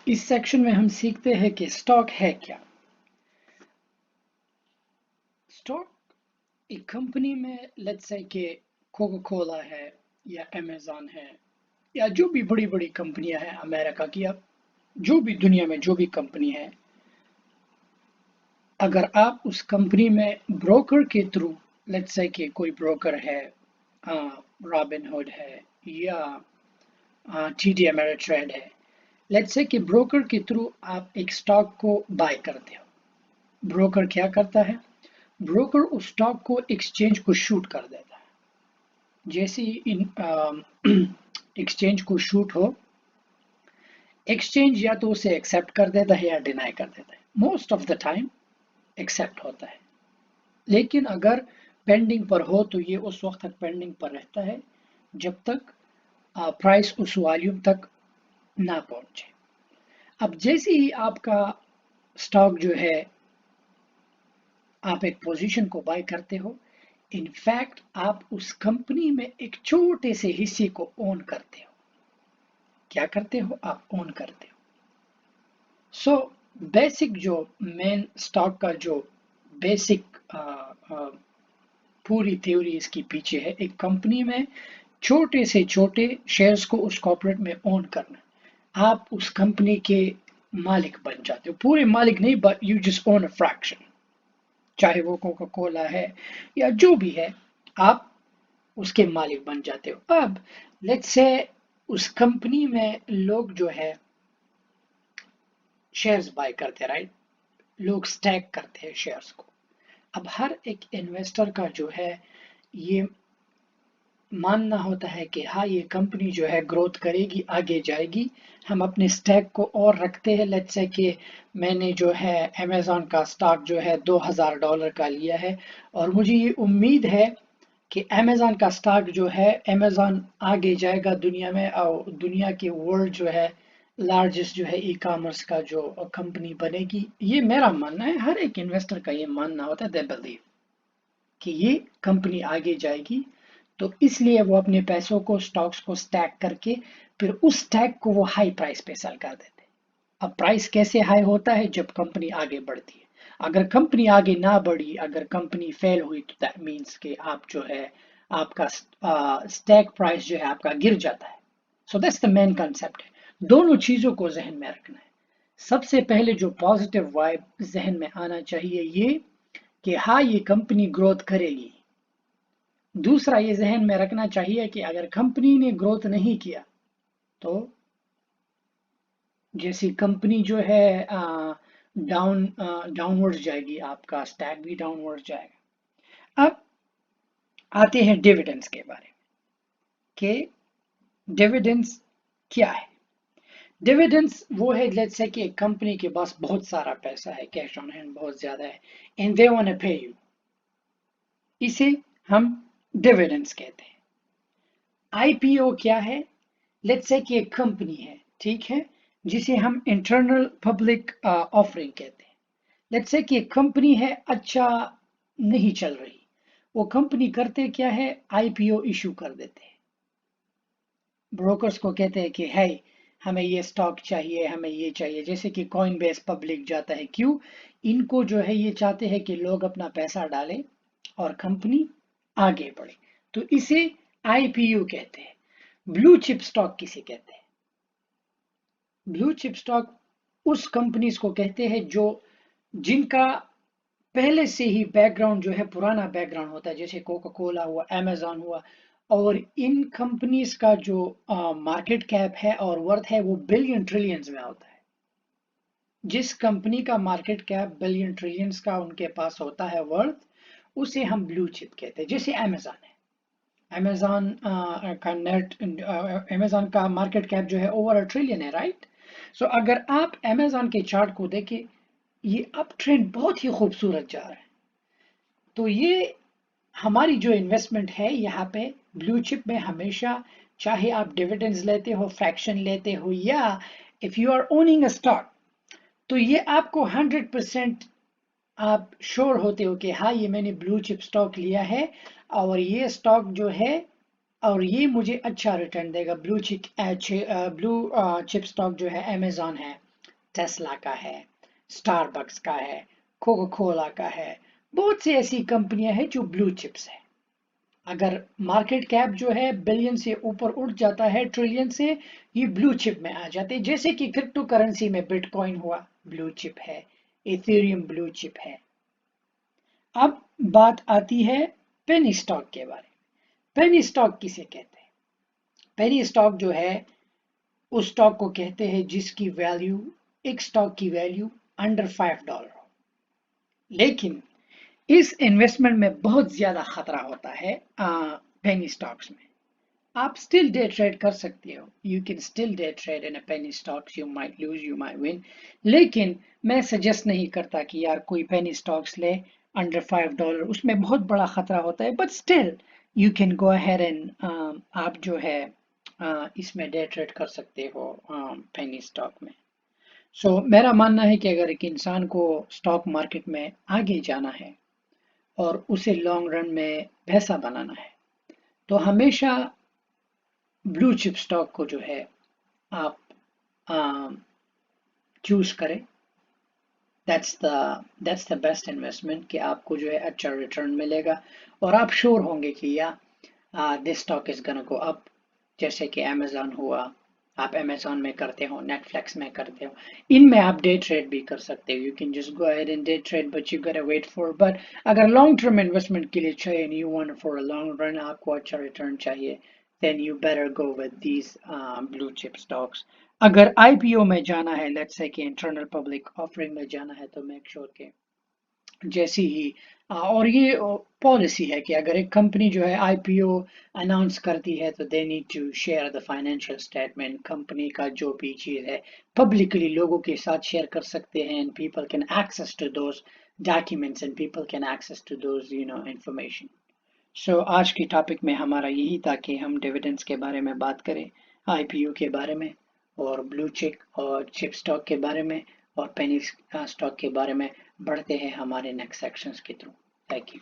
इस सेक्शन में हम सीखते हैं कि स्टॉक है क्या। स्टॉक एक कंपनी में लेट्स से कि कोका कोला है या अमेजॉन है या जो भी बड़ी बड़ी कंपनियां हैं अमेरिका की या जो भी दुनिया में जो भी कंपनी है, अगर आप उस कंपनी में ब्रोकर के थ्रू लेट्स से कि कोई ब्रोकर है, रॉबिनहुड है या टीडी अमेरिट्रेड है, लेट्स से कि ब्रोकर के थ्रू आप एक स्टॉक को बाय करते हो। ब्रोकर क्या करता है? ब्रोकर उस स्टॉक को एक्सचेंज को शूट कर देता है। जैसे ही इन एक्सचेंज को शूट हो, एक्सचेंज या तो उसे एक्सेप्ट कर देता है या डिनाई कर देता है। Most of the time accept होता है, लेकिन अगर पेंडिंग पर हो तो ये उस वक्त तक पेंडिंग पर रहता है जब तक प्राइस उस वॉल्यूम तक ना पहुंचे। अब जैसे ही आपका स्टॉक जो है, आप एक पोजीशन को बाय करते हो, इनफैक्ट आप उस कंपनी में एक छोटे से हिस्से को ओन करते हो। क्या करते हो? आप ओन करते हो। सो बेसिक जो मेन स्टॉक का जो बेसिक पूरी थ्योरी इसकी पीछे है, एक कंपनी में छोटे से छोटे शेयर्स को उस कॉर्पोरेट में ओन करना। आप उस कंपनी के मालिक बन जाते हो, पूरे मालिक नहीं, but you just own a fraction. चाहे वो कोका कोला है या जो भी है, आप उसके मालिक बन जाते हो। अब लेट्स से उस कंपनी में लोग जो है शेयर्स बाय करते हैं, राइट? लोग स्टैक करते हैं शेयर्स को। अब हर एक इन्वेस्टर का जो है ये मानना होता है कि हाँ, ये कंपनी जो है ग्रोथ करेगी, आगे जाएगी। हम अपने स्टैक को और रखते हैं। लेट्स से कि मैंने जो है अमेजोन का स्टॉक जो है $2000 का लिया है और मुझे ये उम्मीद है कि अमेजोन का स्टॉक जो है, अमेजोन आगे जाएगा दुनिया में और दुनिया के वर्ल्ड जो है लार्जेस्ट जो है ई कॉमर्स का जो कंपनी बनेगी। ये मेरा मानना है, हर एक इन्वेस्टर का ये मानना होता है, दे बिलीव कि ये कंपनी आगे जाएगी। तो इसलिए वो अपने पैसों को, स्टॉक्स को स्टैक करके फिर उस स्टैक को वो हाई प्राइस पे सेल कर देते हैं। अब प्राइस कैसे हाई होता है? जब कंपनी आगे बढ़ती है। अगर कंपनी आगे ना बढ़ी, अगर कंपनी फेल हुई, तो दैट मीन्स कि आप जो है, आपका स्टैक प्राइस जो है आपका गिर जाता है। So that's the main concept है। दोनों चीजों को जहन में रखना है। सबसे पहले जो पॉजिटिव वाइब जहन में आना चाहिए ये कि हाँ, ये कंपनी ग्रोथ करेगी। दूसरा ये जहन में रखना चाहिए कि अगर कंपनी ने ग्रोथ नहीं किया तो जैसी कंपनी जो है डाउनवर्ड जाएगी, आपका स्टैक भी डाउनवर्ड जाएगा। अब आते हैं डिविडेंड्स के बारे में कि डिविडेंड्स क्या है। डिविडेंड्स वो है, लेट्स से कि एक कंपनी के पास बहुत सारा पैसा है, कैश ऑन हैंड बहुत ज्यादा है, एंड दे वांट टू पे यू। इसे हम डिविडेंड्स कहते हैं। आईपीओ क्या है? लेट्स से कि एक कंपनी है, ठीक है, जिसे हम इंटरनल पब्लिक ऑफरिंग कहते हैं। लेट्स से कि एक कंपनी है, अच्छा नहीं चल रही, वो कंपनी करते क्या है? आईपीओ इशू कर देते हैं। ब्रोकर्स को कहते हैं कि है हमें ये स्टॉक चाहिए, हमें ये चाहिए। जैसे कि कॉइन बेस पब्लिक जाता है, क्यों? इनको जो है ये चाहते हैं कि लोग अपना पैसा डालें और कंपनी आगे बढ़े, तो इसे आईपीओ कहते हैं। ब्लू चिप स्टॉक किसे कहते हैं? ब्लू चिप स्टॉक उस कंपनीज को कहते हैं जो जिनका पहले से ही बैकग्राउंड जो है पुराना बैकग्राउंड होता है, जैसे कोका कोला हुआ, अमेजॉन हुआ। और इन कंपनीज का जो मार्केट कैप है और वर्थ है वो बिलियन ट्रिलियंस में होता है। जिस कंपनी का मार्केट कैप बिलियन ट्रिलियंस का उनके पास होता है वर्थ, उसे हम ब्लू चिप कहते हैं। जैसे अमेजॉन है, अमेजॉन का नेट अमेजॉन का मार्केट कैप जो है ओवर ट्रिलियन है, राइट? सो अगर आप अमेजॉन के चार्ट को देखें, ये अप ट्रेंड बहुत ही खूबसूरत जा रहा है। तो ये हमारी जो इन्वेस्टमेंट है यहाँ पे ब्लू चिप में हमेशा, चाहे आप डिविडेंड्स लेते हो, फ्रैक्शन लेते हो, या if you are owning a stock, तो ये आपको 100% आप श्योर होते हो कि हाँ, ये मैंने ब्लू चिप स्टॉक लिया है और ये स्टॉक जो है और ये मुझे अच्छा रिटर्न देगा। ब्लू चिप स्टॉक जो है अमेजॉन है, टेस्ला का है, स्टारबक्स का है, कोका कोला का है, बहुत सी ऐसी कंपनियां हैं जो ब्लू चिप्स है। अगर मार्केट कैप जो है बिलियन से ऊपर उठ जाता है, ट्रिलियन से, ये ब्लू चिप में आ जाते हैं। जैसे कि क्रिप्टो करेंसी में बिटकॉइन हुआ, ब्लू चिप है, इथेरियम ब्लू चिप है। अब बात आती है पेनी स्टॉक के बारे में। पेनी स्टॉक किसे कहते हैं? पेनी स्टॉक जो है उस स्टॉक को कहते हैं जिसकी वैल्यू, एक स्टॉक की वैल्यू अंडर $5 हो। लेकिन इस इन्वेस्टमेंट में बहुत ज्यादा खतरा होता है पेनी स्टॉक्स में। आप स्टिल डे ट्रेड कर सकते हो, you can still day trade in a penny stocks, you might lose you might win. लेकिन मैं सजेस्ट नहीं करता कि यार कोई पेनी स्टॉक्स ले अंडर $5, उसमें बहुत बड़ा खतरा होता है। But still you can go ahead and आप जो है इसमें डे ट्रेड कर सकते हो पेनी स्टॉक में। सो मेरा मानना है कि अगर एक इंसान को स्टॉक मार्केट में आगे जाना है और उसे लॉन्ग रन में पैसा बनाना है, तो हमेशा ब्लू चिप स्टॉक को जो है आप चूज करें। दैट्स द बेस्ट इन्वेस्टमेंट कि आपको जो है अच्छा रिटर्न मिलेगा और आप श्योर होंगे कि या this stock is gonna go up. जैसे कि अमेजोन हुआ, आप अमेजोन में करते हो, नेटफ्लिक्स में करते हो, इनमें आप डे ट्रेड भी कर सकते हो। You can just go ahead and day trade, but you gotta wait for. But अगर लॉन्ग टर्म इन्वेस्टमेंट के लिए चाहिए and you want for a long run, आपको अच्छा रिटर्न चाहिए, then you better go with these blue chip stocks. अगर IPO में जाना है, लेट्स से कि इंटरनल पब्लिक ऑफरिंग में जाना है, तो मेक श्योर के जैसी ही और ये पॉलिसी है कि अगर एक कंपनी जो है आईपीओ अनाउंस करती है तो they need to share the financial statement. Company का जो भी चीज है पब्लिकली लोगों के साथ शेयर कर सकते हैं, and people can access to those documents and people can access to those information. So आज की टॉपिक में हमारा यही था कि हम डिविडेंड्स के बारे में बात करें, आईपीओ के बारे में, और ब्लू चिप और चिप स्टॉक के बारे में, और पेनी स्टॉक के बारे में। बढ़ते हैं हमारे नेक्स्ट सेक्शंस के थ्रू। Thank you.